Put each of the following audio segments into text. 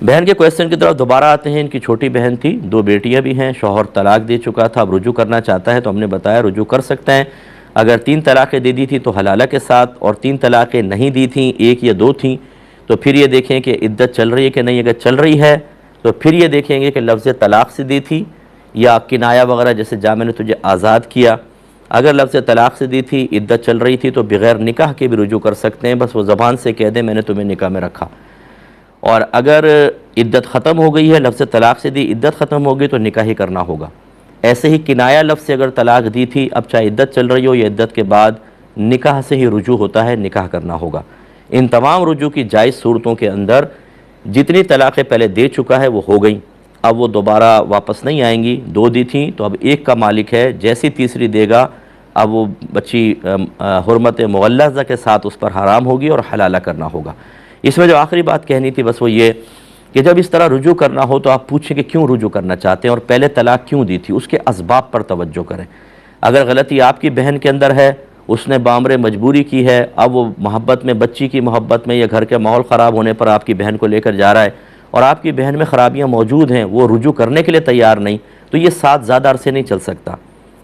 बहन के क्वेश्चन की तरफ दोबारा आते हैं। इनकी छोटी बहन थी, 2 बेटियां भी हैं, शौहर तलाक दे चुका था, अब रुजू करना चाहता है। तो हमने बताया रुजू कर सकते हैं। अगर 3 तलाक़ें दे दी थी तो हलाला के साथ, और 3 तलाक़ें नहीं दी थी, 1 या 2 थी, तो फिर ये देखें कि इद्दत चल रही है कि नहीं। अगर चल रही है तो फिर ये देखेंगे कि लफ्ज़ तलाक़ से दी थी या किनाया वगैरह, जैसे जा मैंने तुझे आज़ाद किया। अगर लफ्ज़ तलाक़ से दी थी, इद्दत चल रही थी, तो बग़ैर निकाह के भी रुजू कर सकते हैं। बस वो ज़बान से कह दें मैंने तुम्हें निकाह में रखा। और अगर इद्दत ख़त्म हो गई है, लफ्ज़ तलाक़ से दी, इद्दत ख़त्म हो गई तो निकाह ही करना होगा। ऐसे ही किनाया लफ्ज़ से अगर तलाक़ दी थी, अब चाहे इद्दत चल रही हो या इद्दत के बाद, निकाह से ही रुजू होता है, निकाह करना होगा। इन तमाम रुजू की जायज़ सूरतों के अंदर जितनी तलाक़ें पहले दे चुका है वो हो गई, अब वो दोबारा वापस नहीं आएंगी। 2 दी थी तो अब 1 का मालिक है, जैसी तीसरी देगा अब वो बच्ची हुर्मत मुग़ल्लज़ा के साथ उस पर हराम होगी और हलाला करना होगा। इसमें जो आखिरी बात कहनी थी बस वो ये कि जब इस तरह रुजू करना हो तो आप पूछें कि क्यों रुजू करना चाहते हैं और पहले तलाक क्यों दी थी, उसके असबाब पर तवज्जो करें। अगर गलती आपकी बहन के अंदर है, उसने बामरे मजबूरी की है, अब वो मोहब्बत में, बच्ची की मोहब्बत में या घर के माहौल ख़राब होने पर आपकी बहन को लेकर जा रहा है और आपकी बहन में ख़राबियाँ मौजूद हैं, वो रुजू करने के लिए तैयार नहीं, तो ये साथ ज़्यादा अरसे नहीं चल सकता।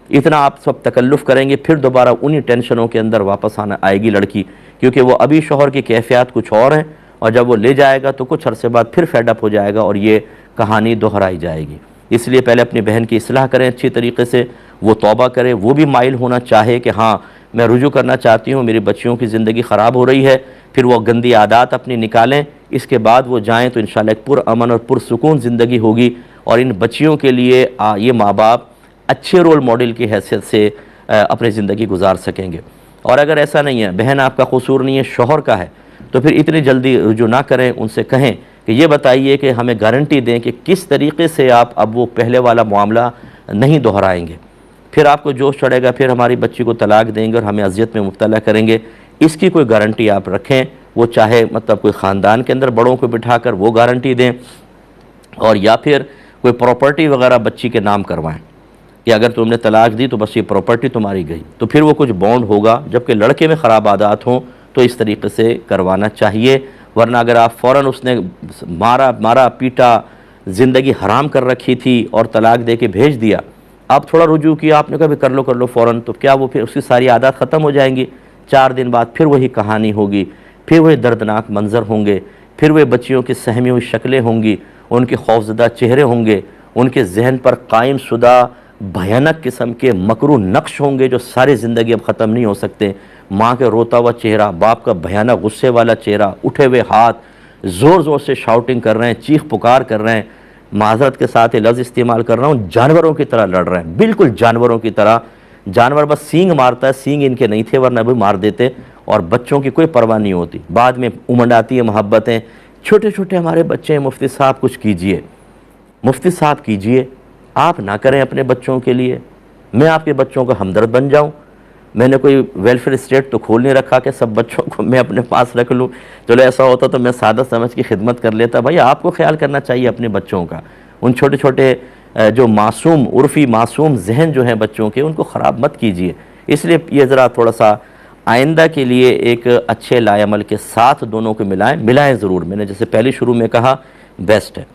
इतना आप सब तकल्लुफ़ करेंगे फिर दोबारा उन्हीं टेंशनों के अंदर वापस आना आएगी लड़की, क्योंकि वो अभी शौहर की कैफियत कुछ और हैं और जब वो ले जाएगा तो कुछ अरसे बाद फिर फेडअप हो जाएगा और ये कहानी दोहराई जाएगी। इसलिए पहले अपनी बहन की इस्लाह करें अच्छी तरीके से, वो तौबा करे, वो भी माइल होना चाहे कि हाँ मैं रुजू करना चाहती हूँ, मेरी बच्चियों की ज़िंदगी ख़राब हो रही है, फिर वो गंदी आदत अपनी निकालें, इसके बाद वो जाएँ तो इंशाअल्लाह एक पुरअमन और पुरसुकून ज़िंदगी होगी और इन बच्चियों के लिए ये माँ बाप अच्छे रोल मॉडल की हैसियत से अपनी ज़िंदगी गुजार सकेंगे। और अगर ऐसा नहीं है, बहन आपका कसूर नहीं है, शौहर का है, तो फिर इतनी जल्दी रुजू ना करें। उनसे कहें कि ये बताइए कि हमें गारंटी दें कि किस तरीके से आप अब वो पहले वाला मामला नहीं दोहराएंगे। फिर आपको जोश चढ़ेगा, फिर हमारी बच्ची को तलाक देंगे और हमें अजियत में मुब्तला करेंगे, इसकी कोई गारंटी आप रखें। वो चाहे मतलब कोई ख़ानदान के अंदर बड़ों को बिठाकर वो गारंटी दें, और या फिर कोई प्रॉपर्टी वगैरह बच्ची के नाम करवाएं कि अगर तुमने तलाक दी तो बस ये प्रॉपर्टी तुम्हारी गई, तो फिर वो कुछ बॉन्ड होगा। जबकि लड़के में ख़राब आदत हों तो इस तरीके से करवाना चाहिए, वरना अगर आप फ़ौरन उसने मारा पीटा, ज़िंदगी हराम कर रखी थी और तलाक दे के भेज दिया, अब थोड़ा रुजू किया आपने, कहा भी कर लो फ़ौरन, तो क्या वो फिर उसकी सारी आदत ख़त्म हो जाएंगी? 4 दिन बाद फिर वही कहानी होगी, फिर वही दर्दनाक मंज़र होंगे, फिर वही बच्चियों की सहमी हुई शक्लें होंगी, उनके खौफज़दा चेहरे होंगे, उनके जहन पर कायम शुदा भयानक किस्म के मकरू नक्श होंगे जो सारी ज़िंदगी अब ख़त्म नहीं हो सकते। माँ के रोता हुआ चेहरा, बाप का भयानक गुस्से वाला चेहरा, उठे हुए हाथ, ज़ोर ज़ोर से शाउटिंग कर रहे हैं, चीख पुकार कर रहे हैं, माज़रत के साथ ये लफ्ज़ इस्तेमाल कर रहा हूँ, जानवरों की तरह लड़ रहे हैं, बिल्कुल जानवरों की तरह। जानवर बस सींग मारता है, सींग इनके नहीं थे वरना भी मार देते, और बच्चों की कोई परवाह नहीं होती। बाद में उमड़ आती है मोहब्बतें। छोटे छोटे हमारे बच्चे हैं, मुफ्ती साहब कुछ कीजिए, मुफ्ती साहब कीजिए, आप ना करें अपने बच्चों के लिए। मैं आपके बच्चों का हमदर्द बन जाऊं? मैंने कोई वेलफेयर स्टेट तो खोल नहीं रखा कि सब बच्चों को मैं अपने पास रख लूं। चलो ऐसा होता तो मैं सादा समझ की खिदमत कर लेता। भाई आपको ख्याल करना चाहिए अपने बच्चों का। उन छोटे छोटे जो मासूम उर्फ़ी मासूम जहन जो हैं बच्चों के, उनको ख़राब मत कीजिए। इसलिए ये ज़रा थोड़ा सा आइंदा के लिए एक अच्छे लायमल के साथ दोनों को मिलाएँ ज़रूर। मैंने जैसे पहले शुरू में कहा, बेस्ट है।